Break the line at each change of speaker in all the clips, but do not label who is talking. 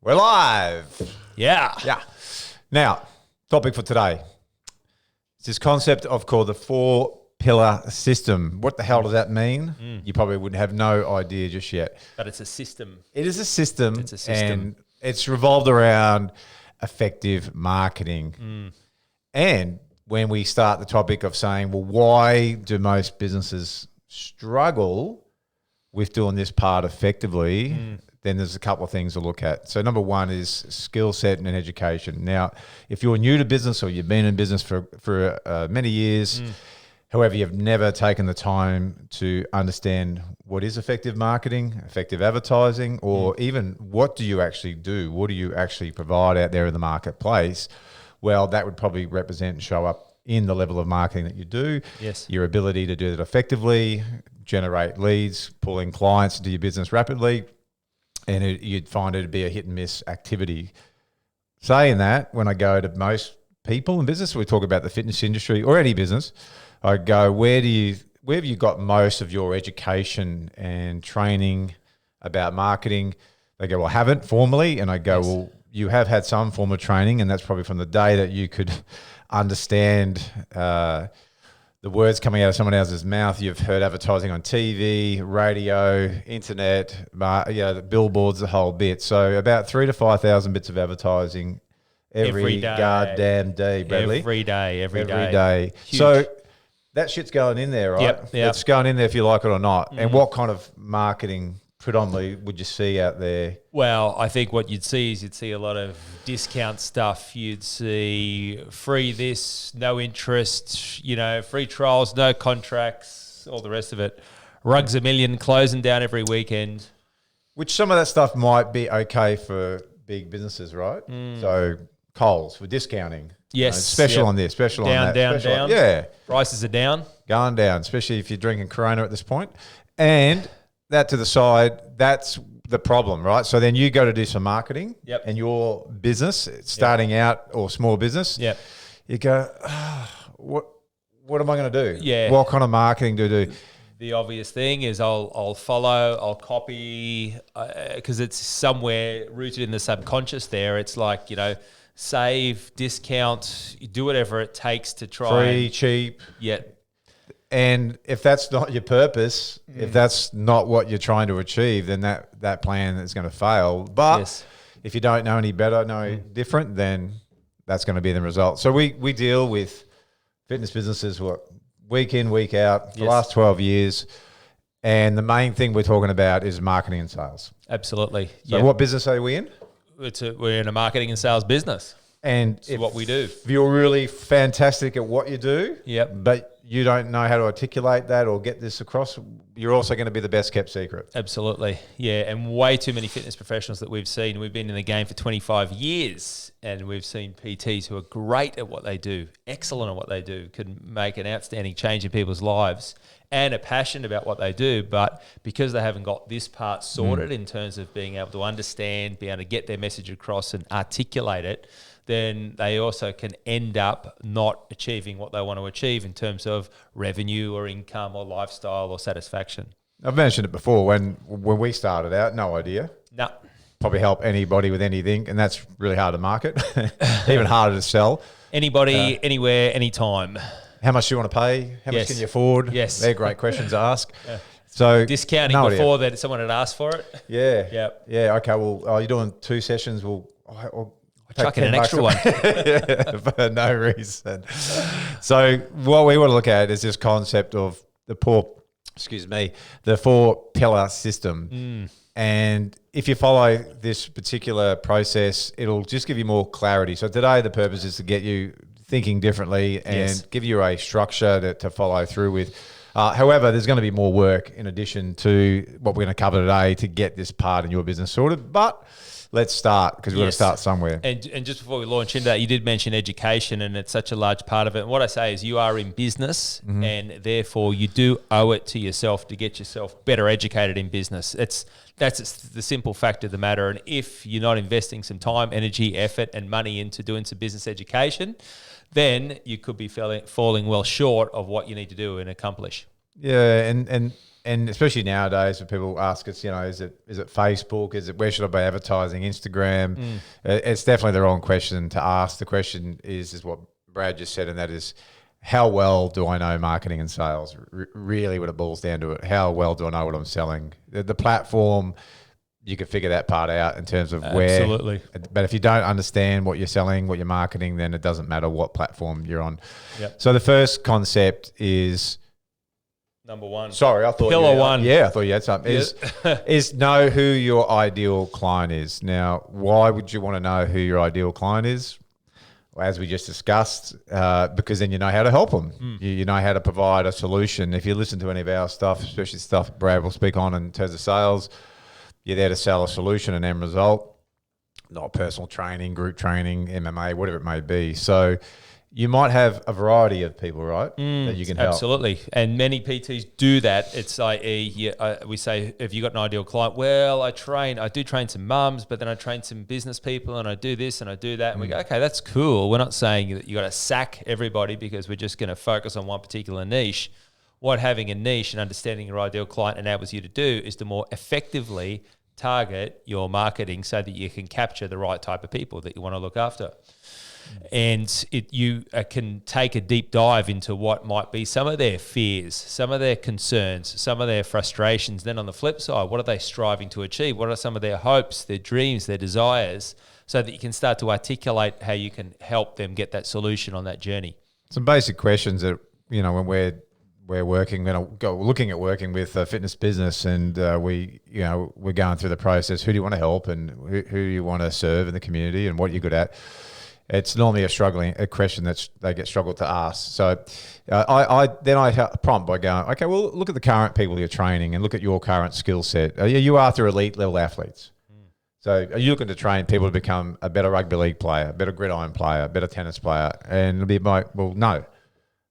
We're live.
Yeah.
Yeah. Now, topic for today. It's this concept of called the 4-pillar system. What the hell does that mean? You probably would have no idea just yet.
But it's a system.
It is a system.
It's a system.
And it's revolved around effective marketing. And when we start the topic of saying, well, why do most businesses struggle with doing this part effectively? Then there's a couple of things to look at. So number one is skill set and education. Now, if you're new to business or you've been in business for many years, however, you've never taken the time to understand what is effective marketing, effective advertising, or even what do you actually do? What do you actually provide out there in the marketplace? Well, that would probably represent and show up in the level of marketing that you do.
Yes.
Your ability to do it effectively, generate leads, pull in clients into your business rapidly, and you'd find it to be a hit and miss activity. Saying that, when I go to most people in business, we talk about the fitness industry or any business, I go, where have you got most of your education and training about marketing? They go, well, I haven't formally. And I go,
Yes.
well, you have had some form of training, and that's probably from the day that you could understand the words coming out of someone else's mouth. You've heard advertising on TV, radio, internet, the billboards, the whole bit. So about 3,000 to 5,000 bits of advertising every
day.
goddamn day, Bradley.
Every day.
Every day.
Huge.
So that shit's going in there, right?
Yep.
It's going in there if you like it or not. And what kind of marketing predominantly would you see out there?
Well, I think what you'd see is a lot of discount stuff. You'd see free this, no interest, free trials, no contracts, all the rest of it. Rugs a million, closing down every weekend.
Which some of that stuff might be okay for big businesses, right? So Coles for discounting.
Yes.
Special
Yep.
on this, special
Down,
on that.
down,
special
down.
Yeah.
Prices are down.
Going down, especially if you're drinking Corona at this point. And that to the side, that's the problem, right? So then you go to do some marketing.
Yep.
And your business, starting out or small business,
Yep.
you go, what am I going to do?
Yeah.
What kind of marketing do I do?
The obvious thing is I'll follow, I'll copy, because it's somewhere rooted in the subconscious there. It's like, save, discount, do whatever it takes to try.
Free, cheap.
Yeah.
And if that's not your purpose, if that's not what you're trying to achieve, then that plan is going to fail. But
Yes.
if you don't know any better, no different, then that's going to be the result. So we deal with fitness businesses week in, week out, the
Yes.
last 12 years. And the main thing we're talking about is marketing and sales.
Absolutely.
So what business are we in?
We're in a marketing and sales business.
And
It's what we do.
if you're really fantastic at what you do,
Yep.
but you don't know how to articulate that or get this across, you're also going to be the best kept secret.
Absolutely. Yeah. And way too many fitness professionals that we've seen. We've been in the game for 25 years and we've seen PTs who are great at what they do, excellent at what they do, can make an outstanding change in people's lives and are passionate about what they do. But because they haven't got this part sorted in terms of being able to understand, be able to get their message across and articulate it, then they also can end up not achieving what they want to achieve in terms of revenue or income or lifestyle or satisfaction.
I've mentioned it before. When we started out, no idea.
No.
Probably help anybody with anything, and that's really hard to market, even harder to sell.
Anybody, anywhere, anytime.
How much do you want to pay? How much
Yes.
can you afford?
Yes.
They're great questions to ask. So
Discounting
no idea.
before that someone had asked for it.
Yeah.
Yep.
Yeah. Okay. Well, you're doing 2 sessions. I'll take
Chuck in
10
an extra one.
yeah, for no reason. So what we want to look at is this concept of the 4-pillar system. And if you follow this particular process, it'll just give you more clarity. So today the purpose is to get you thinking differently and
Yes.
give you a structure to follow through with. However, there's going to be more work in addition to what we're going to cover today to get this part in your business sorted. But let's start because we're going to
Yes.
start somewhere.
And just before we launch into that, you did mention education, and it's such a large part of it. And what I say is you are in business, and therefore you do owe it to yourself to get yourself better educated in business. That's the simple fact of the matter. And if you're not investing some time, energy, effort, and money into doing some business education, then you could be falling well short of what you need to do and accomplish.
Yeah, and and especially nowadays when people ask us, is it Facebook? Is it where should I be advertising? Instagram? It's definitely the wrong question to ask. The question is what Brad just said, and that is, how well do I know marketing and sales? Really, what it boils down to it. How well do I know what I'm selling? The platform, you can figure that part out in terms of where.
Absolutely.
But if you don't understand what you're selling, what you're marketing, then it doesn't matter what platform you're on.
Yep.
So the first concept is
number one.
Sorry, I thought
Pillar one.
Yeah, I thought you had something. Is know who your ideal client is. Now, why would you want to know who your ideal client is? Well, as we just discussed, because then you know how to help them. You know how to provide a solution. If you listen to any of our stuff, especially stuff Brad will speak on in terms of sales, you're there to sell a solution, an end result, not personal training, group training, MMA, whatever it may be. So you might have a variety of people, right, that you can help.
Absolutely. And many PTs do that. It's i.e., we say, have you got an ideal client? Well, I do train some mums, but then I train some business people and I do this and I do that. And we go, okay, that's cool. We're not saying that you got to sack everybody because we're just going to focus on one particular niche. What having a niche and understanding your ideal client enables you to do is to more effectively target your marketing so that you can capture the right type of people that you want to look after. And you can take a deep dive into what might be some of their fears, some of their concerns, some of their frustrations. Then on the flip side, what are they striving to achieve? What are some of their hopes, their dreams, their desires, so that you can start to articulate how you can help them get that solution on that journey.
Some basic questions that, when we're working, looking at working with a fitness business, and we're going through the process. Who do you want to help, and who do you want to serve in the community, and what you're good at? It's normally a question that they get struggled to ask. So I prompt by going, okay, well, look at the current people you're training and look at your current skill set. Are you after elite level athletes? So are you looking to train people to become a better rugby league player, a better gridiron player, a better tennis player? And it'll be well, no.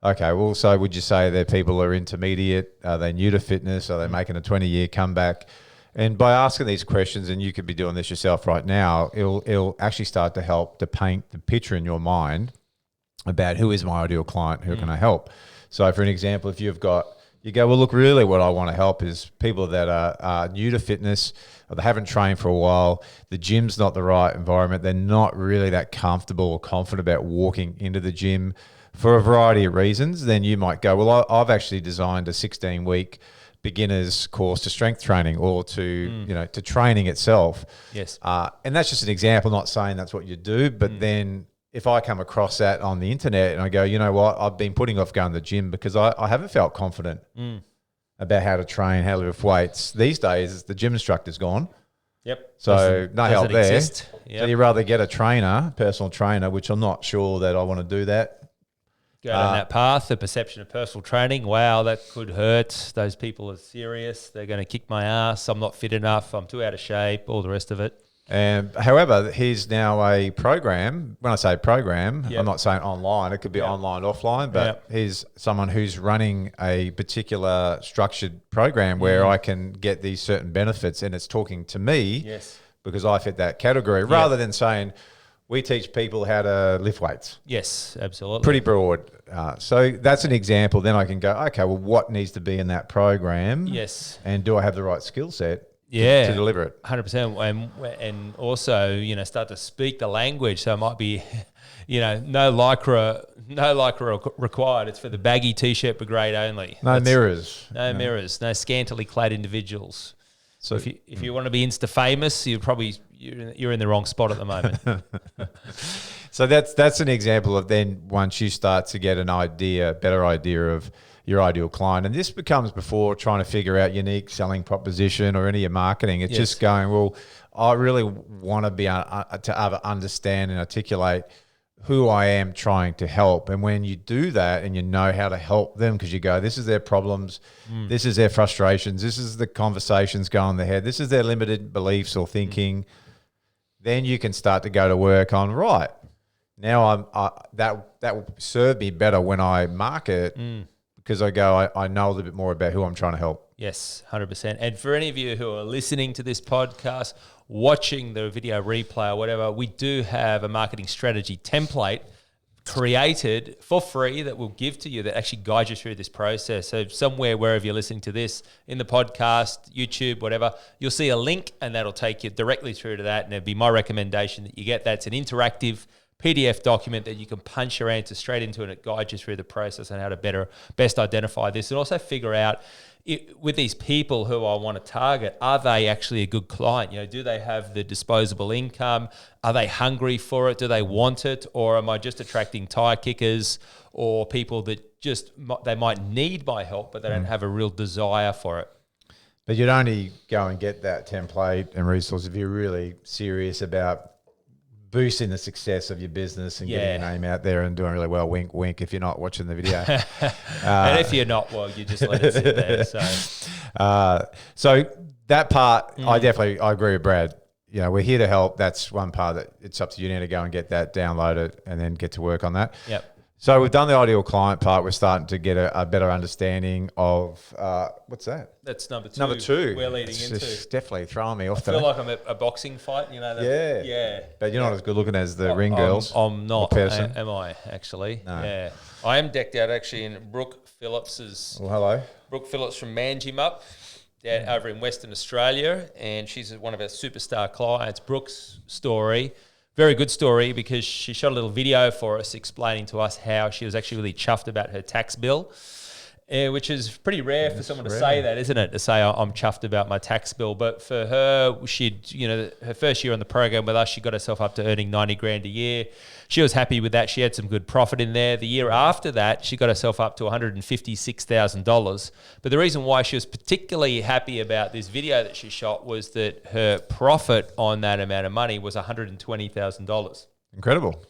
Okay, well, so would you say that people are intermediate? Are they new to fitness? Are they making a 20-year comeback? And by asking these questions, and you could be doing this yourself right now, it'll actually start to help to paint the picture in your mind about who is my ideal client, who can I help? So for an example, if you go, well, look, really what I want to help is people that are new to fitness, or they haven't trained for a while, the gym's not the right environment, they're not really that comfortable or confident about walking into the gym for a variety of reasons. Then you might go, well, I've actually designed a 16-week beginner's course to strength training, or to to training itself.
Yes.
And that's just an example, not saying that's what you do, but then if I come across that on the internet and I go, you know what, I've been putting off going to the gym because I haven't felt confident about how to train, how to lift weights. These days, the gym instructor's gone.
Yep.
So no help there.
Yep.
So you rather get a personal trainer, which I'm not sure that I want to do that.
Go down that path, the perception of personal training. Wow, that could hurt. Those people are serious. They're going to kick my ass. I'm not fit enough. I'm too out of shape, all the rest of it.
However, here's now a program. When I say program, I'm not saying online. It could be online, offline, but here's someone who's running a particular structured program where I can get these certain benefits, and it's talking to me because I fit that category, rather than saying, we teach people how to lift weights.
Yes, absolutely.
Pretty broad. So that's an example. Then I can go, okay, well, what needs to be in that program?
Yes.
And do I have the right skill set to deliver it?
100%. And also, start to speak the language. So it might be, no lycra required. It's for the baggy T-shirt brigade only.
No mirrors.
No mirrors. No scantily clad individuals.
So
if you want to be Insta famous, you're in the wrong spot at the moment.
So that's an example of then once you start to get better idea of your ideal client, and this becomes before trying to figure out unique selling proposition or any of your marketing. It's just going, well, I really want to be able to understand and articulate who I am trying to help. And when you do that and you know how to help them, because you go, this is their problems, this is their frustrations, this is the conversations going in their head, this is their limited beliefs or thinking, then you can start to go to work on, right, now that will serve me better when I market because I know a little bit more about who I'm trying to help.
Yes, 100%. And for any of you who are listening to this podcast, watching the video replay or whatever, we do have a marketing strategy template created for free that we'll give to you that actually guides you through this process. So somewhere, wherever you're listening to this, in the podcast, YouTube, whatever, you'll see a link and that'll take you directly through to that. And it'd be my recommendation that you get that. It's an interactive PDF document that you can punch your answer straight into, and it guides you through the process on how to best identify this, and also figure out with these people who I want to target, are they actually a good client? You know, do they have the disposable income? Are they hungry for it? Do they want it? Or am I just attracting tire kickers or people that just, they might need my help, but they don't have a real desire for it?
But you'd only go and get that template and resource if you're really serious about boosting the success of your business and getting your name out there and doing really well. Wink, wink, if you're not watching the video.
And if you're not, well, you just let it sit there.
So that part, I agree with Brad. You know, we're here to help. That's one part that it's up to you now to go and get that downloaded and then get to work on that.
Yep.
So we've done the ideal client part. We're starting to get a better understanding of what's that?
That's number two.
Number two.
We're leading into.
It's definitely throwing me off.
I feel like I'm at a boxing fight. You know.
Yeah. But you're not as good looking as the ring girls.
I'm not.
Person.
Am I actually?
No.
Yeah. I am decked out actually in Brooke Phillips's.
Well, hello.
Brooke Phillips from Manjimup, down over in Western Australia, and she's one of our superstar clients. Brooke's story. Very good story, because she shot a little video for us explaining to us how she was actually really chuffed about her tax bill, which is pretty rare for someone to say that, isn't it? To say, I'm chuffed about my tax bill. But for her, her first year on the program with us, she got herself up to earning 90 grand a year. She was happy with that. She had some good profit in there. The year after that, she got herself up to $156,000. But the reason why she was particularly happy about this video that she shot was that her profit on that amount of money was $120,000.
Incredible.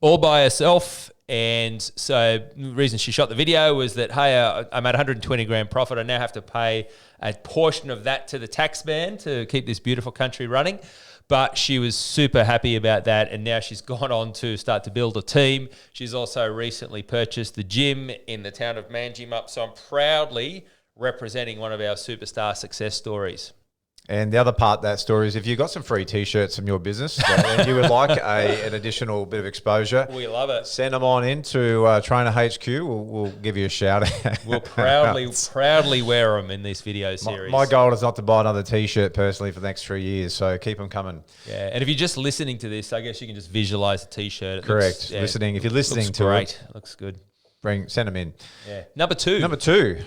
All by herself. And so the reason she shot the video was that, hey, I'm at 120 grand profit. I now have to pay a portion of that to the tax man to keep this beautiful country running. But she was super happy about that, and now she's gone on to start to build a team. She's also recently purchased the gym in the town of Manjimup, so I'm proudly representing one of our superstar success stories.
And the other part of that story is if you've got some free T-shirts from your business and you would like an additional bit of exposure,
we love it.
Send them on into Trainer HQ. We'll give you a shout out.
We'll proudly wear them in this video series.
My goal is not to buy another T-shirt personally for the next 3 years, so keep them coming.
Yeah, and if you're just listening to this, I guess you can just visualize the T-shirt.
Correct. Listening. If you're listening to
it, looks good.
Send them in.
Yeah. Number two.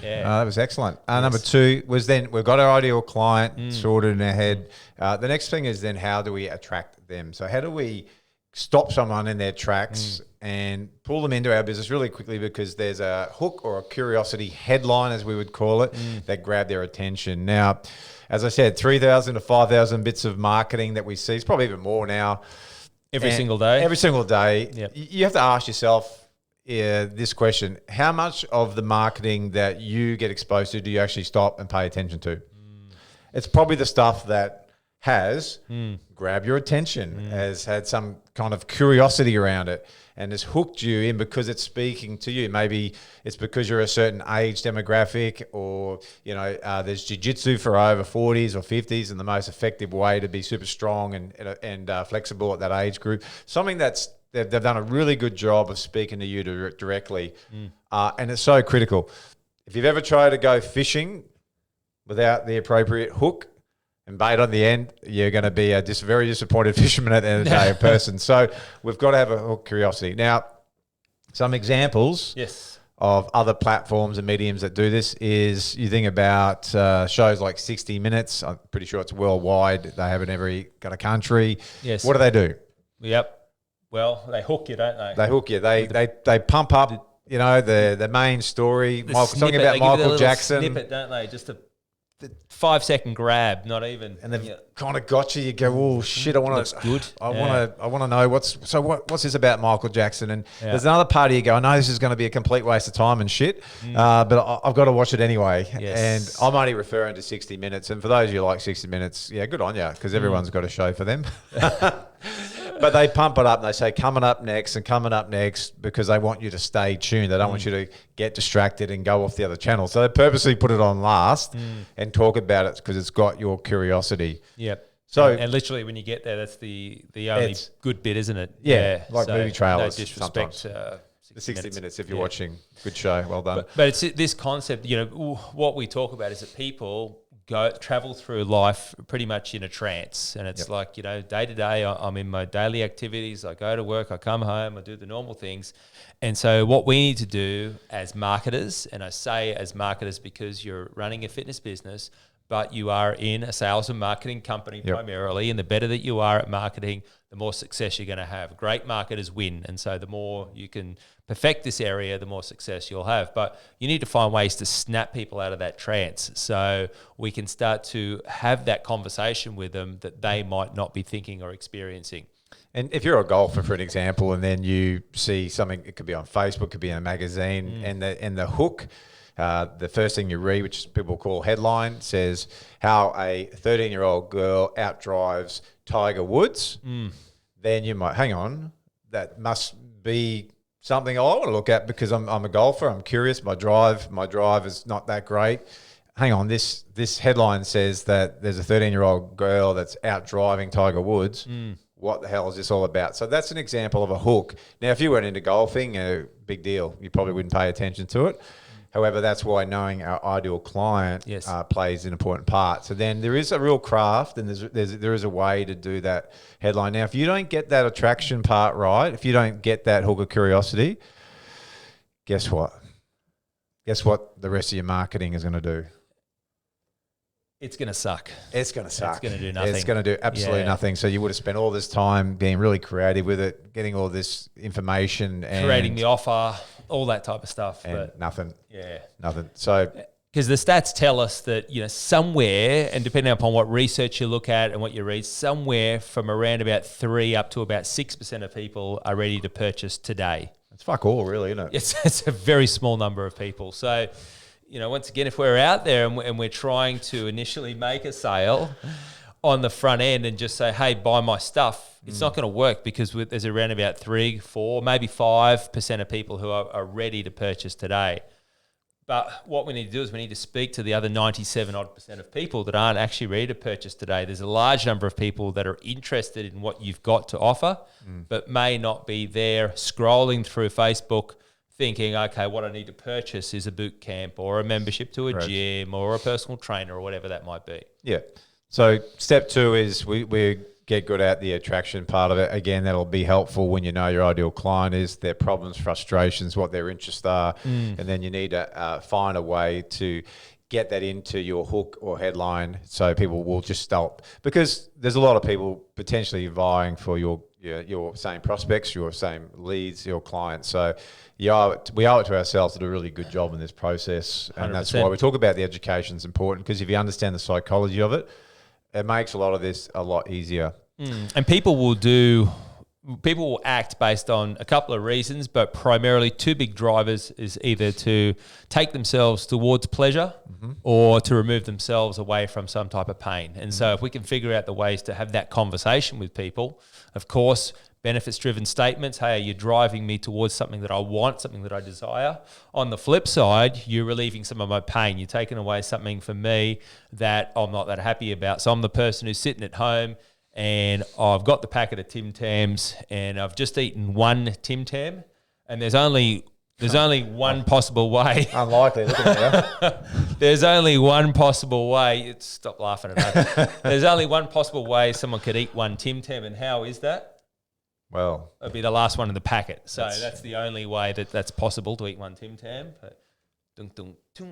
Yeah. That was excellent. Number two was then we've got our ideal client sorted in our head. The next thing is then how do we attract them? So how do we stop someone in their tracks and pull them into our business really quickly, because there's a hook or a curiosity headline, as we would call it, that grab their attention. Now, as I said, 3,000 to 5,000 bits of marketing that we see. It's probably even more now.
Every single day.
Every single day.
Yep.
You have to ask yourself, this question: how much of the marketing that you get exposed to do you actually stop and pay attention to? It's probably the stuff that has grabbed your attention, has had some kind of curiosity around it, and has hooked you in because it's speaking to you. Maybe it's because you're a certain age demographic, or there's jiu-jitsu for over 40s or 50s, and the most effective way to be super strong and flexible at that age group. Something that's They've done a really good job of speaking to you directly, and it's so critical. If you've ever tried to go fishing without the appropriate hook and bait on the end, you're going to be a very disappointed fisherman at the end of the day, a person. So we've got to have a hook curiosity. Now, some examples of other platforms and mediums that do this is you think about shows like 60 Minutes. I'm pretty sure it's worldwide. They have it in every kind of country.
Yes.
What do?
Yep. Well, they hook you, don't they?
They hook you. They pump up, the main story. Talking about Michael Jackson.
Snippet, don't they? Just a 5-second grab, not even.
And they've kind of got you. You go, oh shit! I want to.
Good.
I want to know what's this about Michael Jackson? And there's another part of you go, I know this is going to be a complete waste of time and shit, but I've got to watch it anyway.
Yes.
And I'm only referring to 60 Minutes. And for those of you who like 60 Minutes, good on you, because everyone's got a show for them. But they pump it up and they say coming up next because they want you to stay tuned. They don't want you to get distracted and go off the other channel. So they purposely put it on last and talk about it because it's got your curiosity.
Yep.
So
and literally when you get there, that's the only good bit, isn't it?
Yeah, like
so
movie trailers.
No disrespect.
Sometimes. The 60 minutes if you're watching. Good show. Well done.
But it's this concept, what we talk about is that people travel through life pretty much in a trance. And it's like, day to day, I'm in my daily activities. I go to work, I come home, I do the normal things. And so what we need to do as marketers, and I say as marketers because you're running a fitness business, but you are in a sales and marketing company primarily, and the better that you are at marketing, the more success you're going to have. Great marketers win, and so the more you can perfect this area, the more success you'll have. But you need to find ways to snap people out of that trance so we can start to have that conversation with them that they might not be thinking or experiencing.
And if you're a golfer, for an example, and then you see something, it could be on Facebook, could be in a magazine, and the hook, the first thing you read, which people call headline, says how a 13-year-old girl outdrives Tiger Woods. Then you might, hang on, that must be something I want to look at because I'm a golfer. I'm curious. My drive is not that great. Hang on, this headline says that there's a 13-year-old girl that's out driving Tiger Woods. What the hell is this all about? So that's an example of a hook. Now, if you weren't into golfing, a big deal. You probably wouldn't pay attention to it. However, that's why knowing our ideal client plays an important part. So then there is a real craft, and there is a way to do that headline. Now, if you don't get that attraction part right, if you don't get that hook of curiosity, guess what? Guess what the rest of your marketing is going to do?
It's going to suck.
It's going to suck.
It's going to do nothing.
It's going to do absolutely nothing. So you would have spent all this time being really creative with it, getting all this information, and
creating the offer, all that type of stuff.
And
but
nothing.
Yeah.
Nothing. So
because the stats tell us that, somewhere, and depending upon what research you look at and what you read, somewhere from around about 3 up to about 6% of people are ready to purchase today.
It's fuck all, really, isn't it?
It's a very small number of people. So, once again, if we're out there and we're trying to initially make a sale on the front end and just say, hey, buy my stuff, it's not going to work because there's around about 3, 4, maybe 5% of people who are ready to purchase today. But what we need to do is we need to speak to the other 97% of people that aren't actually ready to purchase today. There's a large number of people that are interested in what you've got to offer, but may not be there scrolling through Facebook thinking, okay, what I need to purchase is a boot camp or a membership to a gym or a personal trainer or whatever that might be.
Yeah. So step 2 is we get good at the attraction part of it. Again, that'll be helpful when you know your ideal client is, their problems, frustrations, what their interests are. And then you need to find a way to get that into your hook or headline so people will just stop. Because there's a lot of people potentially vying for your same prospects, your same leads, your clients. So we owe it to ourselves to do a really good job in this process. And
100%.
that's why we talk about the education is important, because if you understand the psychology of it, it makes a lot of this a lot easier.
And people will act based on a couple of reasons, but primarily 2 big drivers is either to take themselves towards pleasure or to remove themselves away from some type of pain. And so if we can figure out the ways to have that conversation with people, of course, benefits-driven statements, hey, you're driving me towards something that I want, something that I desire. On the flip side, you're relieving some of my pain. You're taking away something for me that I'm not that happy about. So I'm the person who's sitting at home and I've got the packet of Tim Tams and I've just eaten one Tim Tam, and there's only one possible way.
Unlikely, look at that.
There's only one possible way. Stop laughing at that. There's only one possible way someone could eat one Tim Tam, and how is that?
Well,
it'd be the last one in the packet. So that's the only way that's possible to eat one Tim Tam.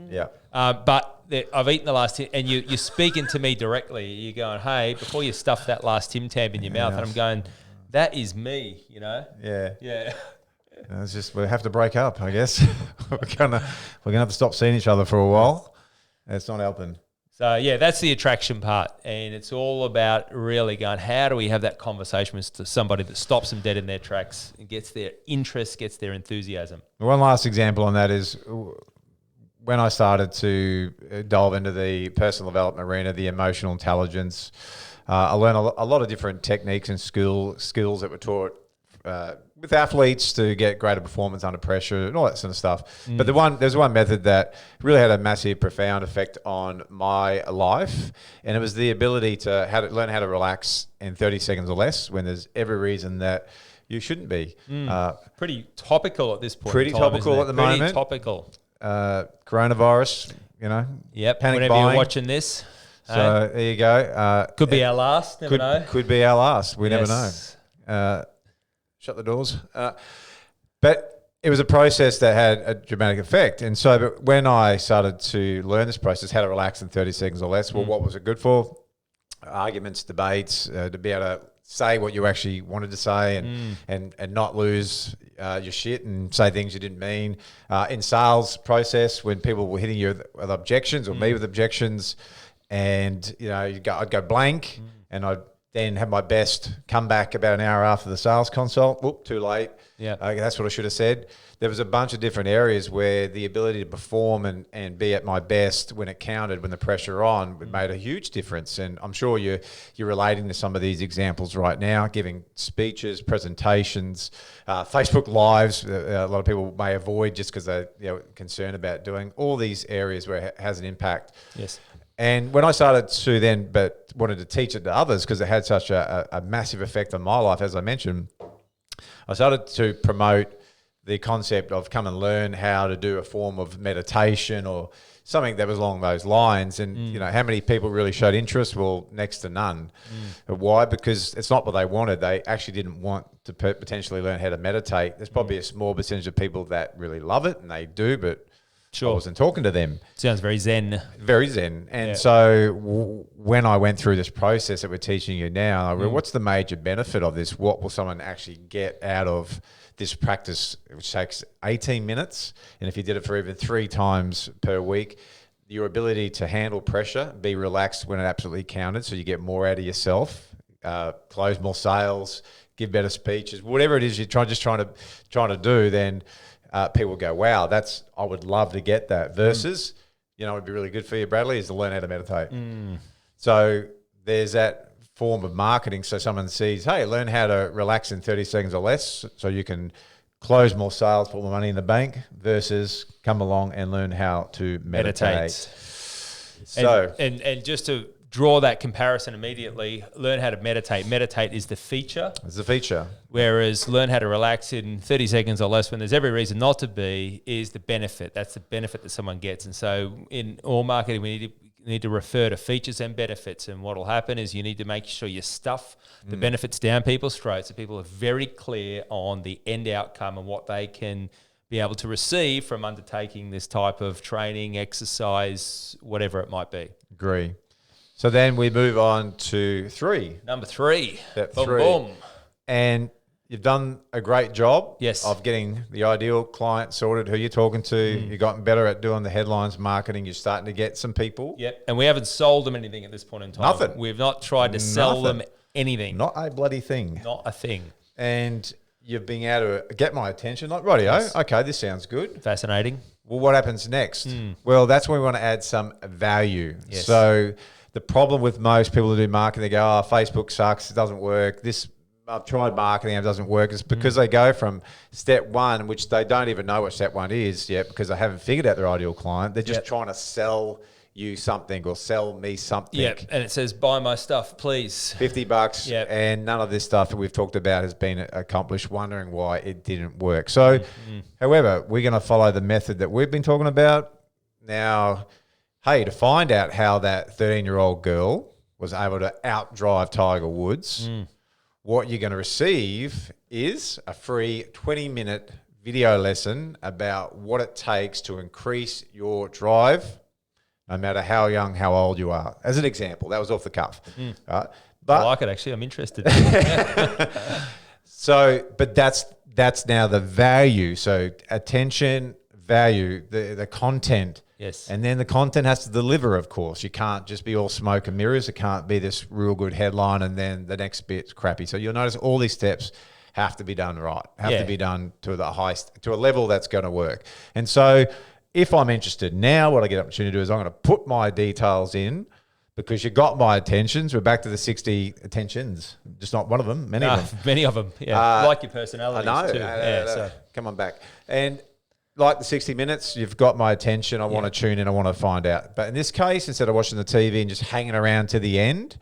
Yeah.
But I've eaten the last Tim, and you're speaking to me directly. You're going, hey, before you stuff that last Tim Tam in your mouth, and I'm going, that is me,
Yeah.
Yeah.
It's just we have to break up, I guess. we're gonna have to stop seeing each other for a while. It's not helping.
So, yeah, that's the attraction part. And it's all about really going, how do we have that conversation with somebody that stops them dead in their tracks and gets their interest, gets their enthusiasm?
One last example on that is when I started to delve into the personal development arena, the emotional intelligence, I learned a lot of different techniques and skills that were taught with athletes to get greater performance under pressure and all that sort of stuff. But there's one method that really had a massive, profound effect on my life, and it was the ability to learn how to relax in 30 seconds or less when there's every reason that you shouldn't be.
Pretty topical at this point.
Pretty
in time,
topical
isn't it?
at the moment.
Pretty topical.
Coronavirus,
Yep.
panic
Whenever
buying.
you're watching this.
So there you go.
Could be our last. Never know.
Could be our last. We never know. Shut the doors. But it was a process that had a dramatic effect. And so but when I started to learn this process, how to relax in 30 seconds or less, well, what was it good for? Arguments, debates, to be able to say what you actually wanted to say and not lose your shit and say things you didn't mean. In sales process, when people were hitting you with objections or me with objections, and I'd go blank, and I'd then have my best come back about an hour after the sales consult. Whoop, too late.
Yeah,
that's what I should have said. There was a bunch of different areas where the ability to perform and be at my best when it counted, when the pressure on, made a huge difference. And I'm sure you're relating to some of these examples right now, giving speeches, presentations, Facebook Lives. A lot of people may avoid just because they're concerned about doing all these areas where it has an impact.
Yes.
And when I started to then, but wanted to teach it to others because it had such a massive effect on my life, as I mentioned, I started to promote the concept of come and learn how to do a form of meditation or something that was along those lines. And, how many people really showed interest? Well, next to none. Why? Because it's not what they wanted. They actually didn't want to potentially learn how to meditate. There's probably a small percentage of people that really love it, and they do, but I wasn't talking to them.
Sounds very zen.
Very zen. And so when I went through this process that we're teaching you now, I went, what's the major benefit of this? What will someone actually get out of this practice, which takes 18 minutes? And if you did it for even 3 times per week, your ability to handle pressure, be relaxed when it absolutely counted, so you get more out of yourself, close more sales, give better speeches, whatever it is you're trying to do, then people go, wow, I would love to get that. Versus, it'd be really good for you, Bradley, is to learn how to meditate. So there's that form of marketing. So someone sees, hey, learn how to relax in 30 seconds or less so you can close more sales, put more money in the bank, versus come along and learn how to meditate. So
and just to draw that comparison immediately, learn how to meditate. Meditate is the feature.
It's the feature.
Whereas learn how to relax in 30 seconds or less when there's every reason not to be is the benefit. That's the benefit that someone gets. And so in all marketing, we need to refer to features and benefits. And what will happen is you need to make sure you stuff the benefits down people's throats so people are very clear on the end outcome and what they can be able to receive from undertaking this type of training, exercise, whatever it might be.
Agree. So then we move on to 3.
Number 3.
Step
Boom,
3.
boom.
And you've done a great job
Yes.
of getting the ideal client sorted, who you're talking to. You've gotten better at doing the headlines marketing. You're starting to get some people.
Yep. And we haven't sold them anything at this point in time.
Nothing.
We've not tried to sell them anything.
Not a bloody thing.
Not a thing.
And you've been able to get my attention. Like, rightio, okay, this sounds good.
Fascinating.
Well, what happens next? Well, that's when we want to add some value.
Yes.
So the problem with most people who do marketing, they go, oh, Facebook sucks, it doesn't work. I've tried marketing, it doesn't work. It's because they go from step 1, which they don't even know what step 1 is yet because they haven't figured out their ideal client. They're just trying to sell you something or sell me something.
Yep. And it says, buy my stuff, please.
$50.
Yep.
And none of this stuff that we've talked about has been accomplished, wondering why it didn't work. So, however, we're going to follow the method that we've been talking about. Now, hey, to find out how that 13-year-old girl was able to outdrive Tiger Woods, what you're going to receive is a free 20-minute video lesson about what it takes to increase your drive, no matter how young, how old you are. As an example, that was off the cuff. But
I like it, actually. I'm interested.
But that's now the value. So attention, value, the content.
Yes.
And then the content has to deliver, of course. You can't just be all smoke and mirrors. It can't be this real good headline and then the next bit's crappy. So you'll notice all these steps have to be done right, have to be done to a level that's going to work. And so if I'm interested now, what I get an opportunity to do is I'm going to put my details in. because you got my attentions. We're back to the 60 attentions. Just not one of them, many of them.
Many of them, yeah. Like your personalities
I know.
too. So.
Come on back. And like the 60 minutes, you've got my attention. I want to tune in. I want to find out. But in this case, instead of watching the TV and just hanging around to the end,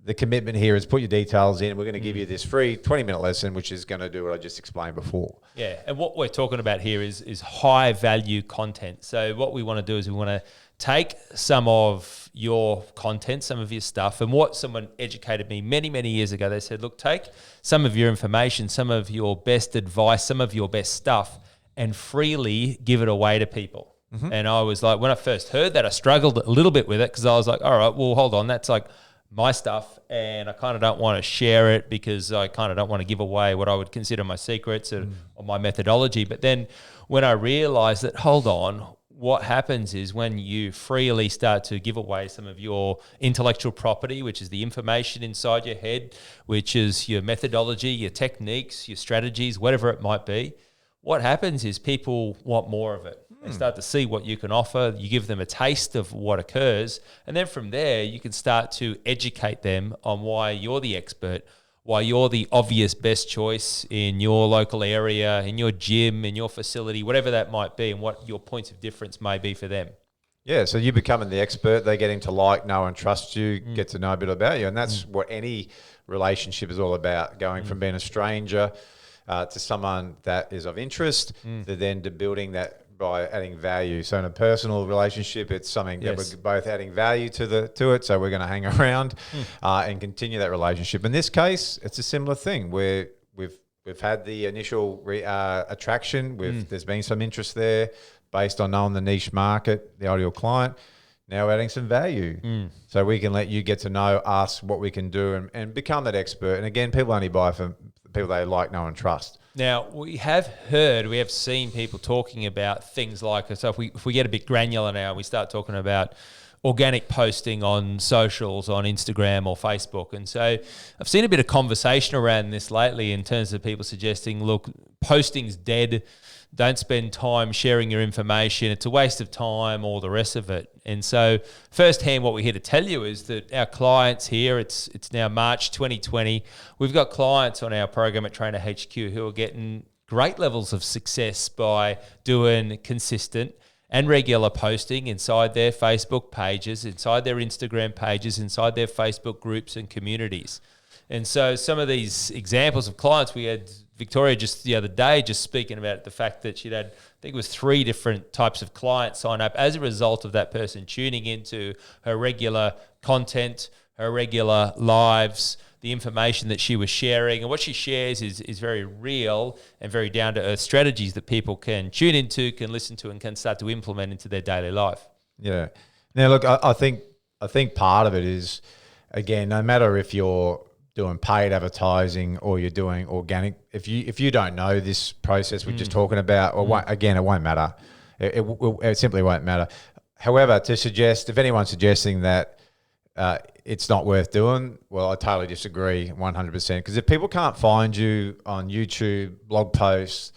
the commitment here is put your details in. We're going to give you this free 20-minute lesson, which is going to do what I just explained before.
Yeah, and what we're talking about here is high-value content. So what we want to do is we want to take some of your content, some of your stuff, and what someone educated me many, many years ago, they said, look, take some of your information, some of your best advice, some of your best stuff, and freely give it away to people. Mm-hmm. And I was like, when I first heard that, I struggled a little bit with it because I was like, all right, well, hold on, that's like my stuff, and I kind of don't want to share it because I kind of don't want to give away what I would consider my secrets or my methodology. But then when I realized that, hold on, what happens is when you freely start to give away some of your intellectual property, which is the information inside your head, which is your methodology, your techniques, your strategies, whatever it might be, what happens is people want more of it. They start to see what you can offer. You give them a taste of what occurs. And then from there, you can start to educate them on why you're the expert, why you're the obvious best choice in your local area, in your gym, in your facility, whatever that might be, and what your points of difference may be for them.
Yeah, so you becoming the expert, they're getting to like, know, and trust you, get to know a bit about you. And that's what any relationship is all about, going from being a stranger to someone that is of interest, to then to building that by adding value. So in a personal relationship, it's something that we're both adding value to it. So we're going to hang around and continue that relationship. In this case, it's a similar thing where we've had the initial attraction. There's been some interest there based on knowing the niche market, the ideal client. Now we're adding some value. So we can let you get to know us, what we can do, and become that expert. And again, people only buy from people they like, know, and trust.
Now, we have seen people talking about things like, so if we get a bit granular now, we start talking about organic posting on socials, on Instagram or Facebook. And so I've seen a bit of conversation around this lately in terms of people suggesting, look, posting's dead. Don't spend time sharing your information. It's a waste of time, all the rest of it. And so firsthand, what we're here to tell you is that our clients here, it's now March 2020. We've got clients on our program at Trainer HQ who are getting great levels of success by doing consistent and regular posting inside their Facebook pages, inside their Instagram pages, inside their Facebook groups and communities. And so some of these examples of clients, we had Victoria just the other day just speaking about the fact that she'd had, I think it was 3 different types of clients sign up as a result of that person tuning into her regular content, her regular lives, the information that she was sharing. And what she shares is very real and very down-to-earth strategies that people can tune into, can listen to, and can start to implement into their daily life.
Yeah. Now, look, I think part of it is, again, no matter if you're doing paid advertising or you're doing organic, if you don't know this process we're just talking about, or again, it won't matter. It simply won't matter. However, if anyone's suggesting that it's not worth doing, well, I totally disagree 100%. Because if people can't find you on YouTube, blog posts,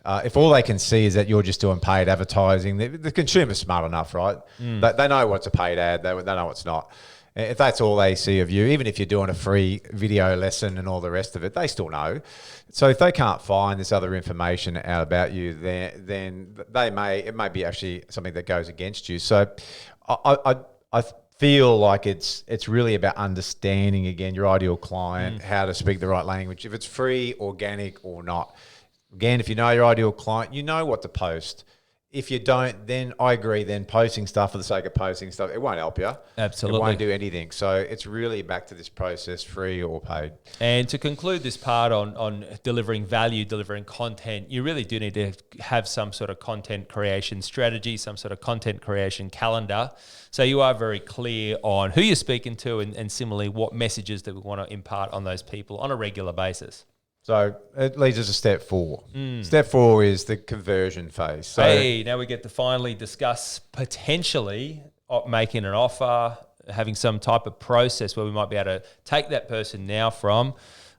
if all they can see is that you're just doing paid advertising, the consumer's smart enough, right? They know what's a paid ad, they know what's not. If that's all they see of you, even if you're doing a free video lesson and all the rest of it, they still know. So if they can't find this other information out about you, then it may be actually something that goes against you. So I feel like it's really about understanding, again, your ideal client, how to speak the right language, if it's free, organic or not. Again, if you know your ideal client, you know what to post. If you don't, then I agree, then posting stuff for the sake of posting stuff, it won't help you.
Absolutely.
It won't do anything. So it's really back to this process, free or paid.
And to conclude this part on delivering value, delivering content, you really do need to have some sort of content creation strategy, some sort of content creation calendar. So you are very clear on who you're speaking to and similarly what messages that we want to impart on those people on a regular basis.
So it leads us to step 4. Step 4 is the conversion phase. So
now we get to finally discuss potentially making an offer, having some type of process where we might be able to take that person now from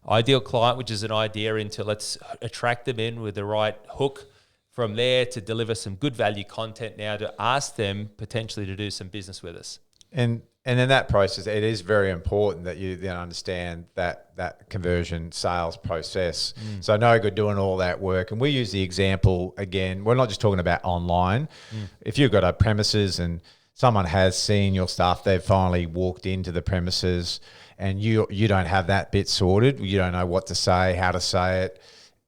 ideal client, which is an idea, into let's attract them in with the right hook, from there to deliver some good value content now to ask them potentially to do some business with us.
And in that process, it is very important that you then understand that conversion sales process. So no good doing all that work. And we use the example again. We're not just talking about online. If you've got a premises and someone has seen your stuff, they've finally walked into the premises, and you don't have that bit sorted. You don't know what to say, how to say it,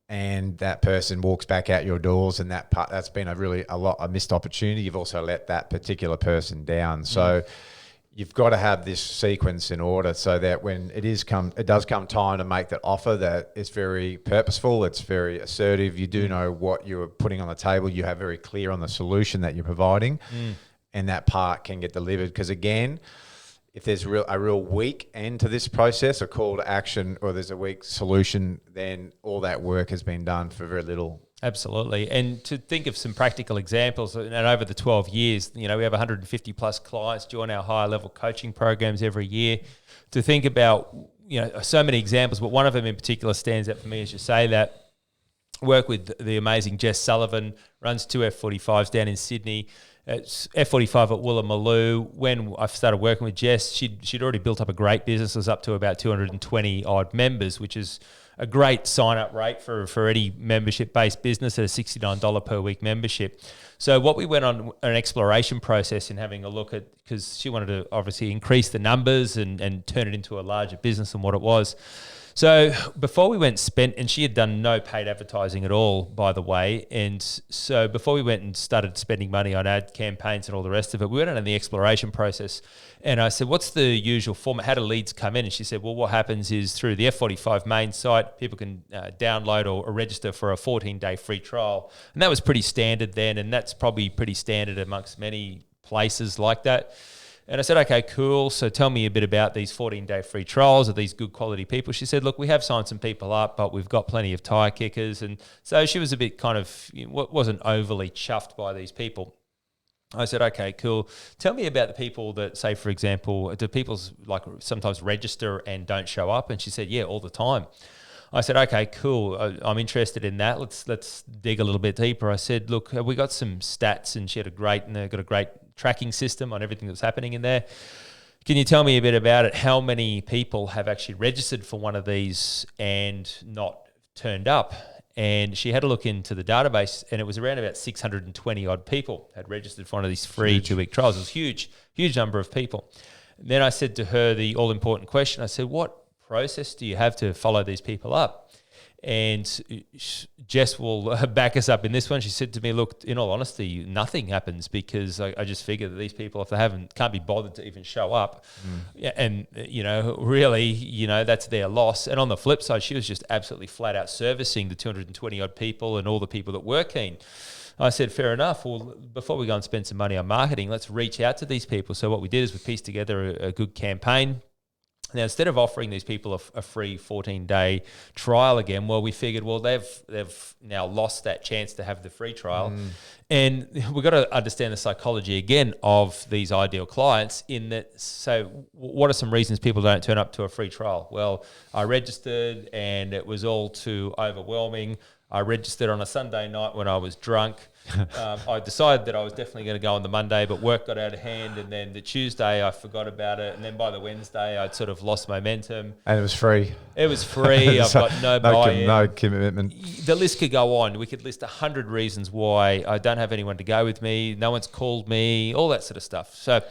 and that person walks back out your doors, and that's been a missed opportunity. You've also let that particular person down. So you've got to have this sequence in order so that when it does come time to make that offer, that it's very purposeful, it's very assertive. You do know what you're putting on the table. You have very clear on the solution that you're providing, and that part can get delivered. Because again, if there's a real weak end to this process, a call to action, or there's a weak solution, then all that work has been done for very little.
Absolutely. And to think of some practical examples, and over the 12 years, we have 150 plus clients join our higher level coaching programs every year. To think about, so many examples, but one of them in particular stands out for me as you say that. Work with the amazing Jess Sullivan, runs 2 F45s down in Sydney. It's F45 at Woolloomooloo. When I started working with Jess, she'd already built up a great business. It was up to about 220 odd members, which is a great sign-up rate for any membership-based business at a $69 per week membership. So what we went on an exploration process in having a look at, because she wanted to obviously increase the numbers and turn it into a larger business than what it was. So before we went spent, and she had done no paid advertising at all, by the way. And so before we went and started spending money on ad campaigns and all the rest of it, we went on the exploration process. And I said, what's the usual format? How do leads come in? And she said, well, what happens is through the F45 main site, people can download or register for a 14-day free trial. And that was pretty standard then. And that's probably pretty standard amongst many places like that. And I said, okay, cool. So tell me a bit about these 14-day free trials. Are these good quality people? She said, look, we have signed some people up, but we've got plenty of tire kickers. And so she was a bit kind of, wasn't overly chuffed by these people. I said, okay, cool. Tell me about the people that, say, for example, do people like sometimes register and don't show up? And she said, yeah, all the time. I said, okay, cool. I'm interested in that. Let's dig a little bit deeper. I said, look, we got some stats, and she had got a great tracking system on everything that's happening in there. Can you tell me a bit about it? How many people have actually registered for one of these and not turned up? And she had a look into the database, and it was around about 620 odd people had registered for one of these free 2-week trials. It was huge number of people. And then I said to her the all-important question. I said, what process do you have to follow these people up? And Jess will back us up in this one. She said to me, look, in all honesty, nothing happens, because I just figure that these people, if they can't be bothered to even show up, and, really, that's their loss. And on the flip side, she was just absolutely flat out servicing the 220 odd people and all the people that were keen. I said, fair enough. Well, before we go and spend some money on marketing, let's reach out to these people. So what we did is we pieced together a good campaign. Now, instead of offering these people a free 14-day trial again, we figured, they've now lost that chance to have the free trial. And we've got to understand the psychology again of these ideal clients in that, so what are some reasons people don't turn up to a free trial? Well, I registered and it was all too overwhelming. I registered on a Sunday night when I was drunk. I decided that I was definitely going to go on the Monday, but work got out of hand. And then the Tuesday, I forgot about it. And then by the Wednesday, I'd sort of lost momentum.
And it was free.
It was free. I've got no buy-in.
No commitment.
The list could go on. We could list 100 reasons why I don't have anyone to go with me. No one's called me, all that sort of stuff. So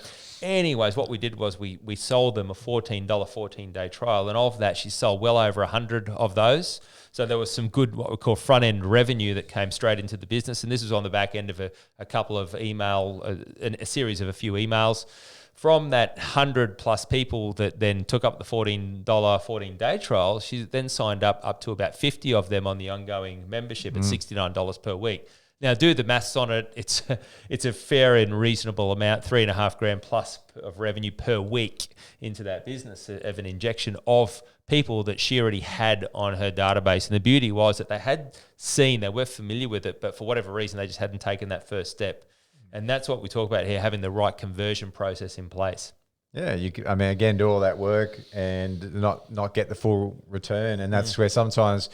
anyways, what we did was we sold them a $14 14-day trial. And of that, she sold well over 100 of those. So there was some good, what we call front-end revenue that came straight into the business. And this was on the back end of a couple of a series of a few emails. From that 100 plus people that then took up the $14 14-day trial, she then signed up to about 50 of them on the ongoing membership at $69 per week. Now, do the maths on it. It's a fair and reasonable amount, $3,500 plus of revenue per week into that business of an injection of people that she already had on her database. And the beauty was that they were familiar with it, but for whatever reason, they just hadn't taken that first step. And that's what we talk about here, having the right conversion process in place.
Yeah, again, do all that work and not get the full return. And that's where sometimes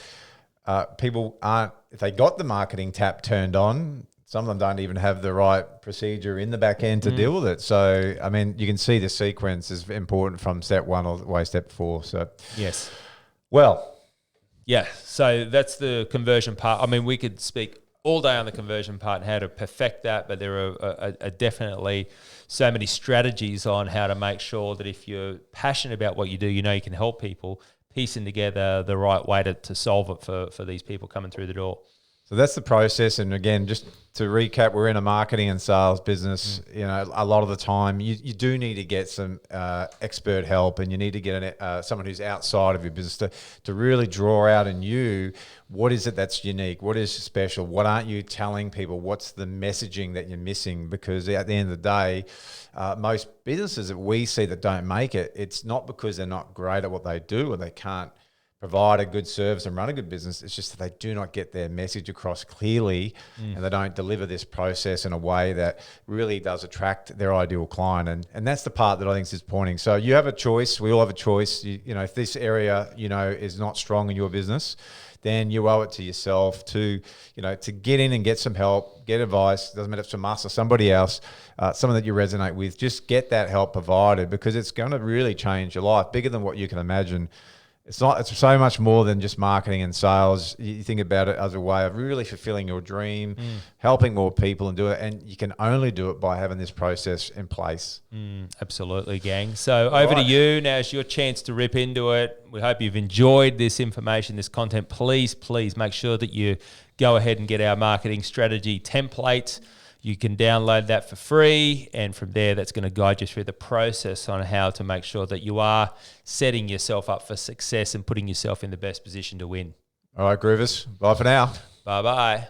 people aren't, if they got the marketing tap turned on, Some of them don't even have the right procedure in the back end to deal with it. So, I mean, you can see the sequence is important from step 1 all the way to step 4. So,
yes.
Well,
yeah. So that's the conversion part. I mean, we could speak all day on the conversion part and how to perfect that, but there are definitely so many strategies on how to make sure that if you're passionate about what you do, you know you can help people piecing together the right way to solve it for these people coming through the door.
So that's the process. And again, just to recap, we're in a marketing and sales business. You know, a lot of the time you do need to get some expert help, and you need to get someone who's outside of your business to really draw out in you, what is it that's unique? What is special? What aren't you telling people? What's the messaging that you're missing? Because at the end of the day, most businesses that we see that don't make it, it's not because they're not great at what they do or they can't provide a good service and run a good business. It's just that they do not get their message across clearly, and they don't deliver this process in a way that really does attract their ideal client. And that's the part that I think is disappointing. So you have a choice. We all have a choice. You know, if this area, you know, is not strong in your business, then you owe it to yourself to get in and get some help, get advice. Doesn't matter if it's from us or somebody else, someone that you resonate with. Just get that help provided, because it's going to really change your life, bigger than what you can imagine. It's so much more than just marketing and sales. You think about it as a way of really fulfilling your dream, helping more people and do it. And you can only do it by having this process in place.
Absolutely, gang. So over to you. Now's your chance to rip into it. We hope you've enjoyed this information, this content. Please make sure that you go ahead and get our marketing strategy template. You can download that for free, and from there, that's going to guide you through the process on how to make sure that you are setting yourself up for success and putting yourself in the best position to win.
All right, Groovers. Bye for now.
Bye-bye.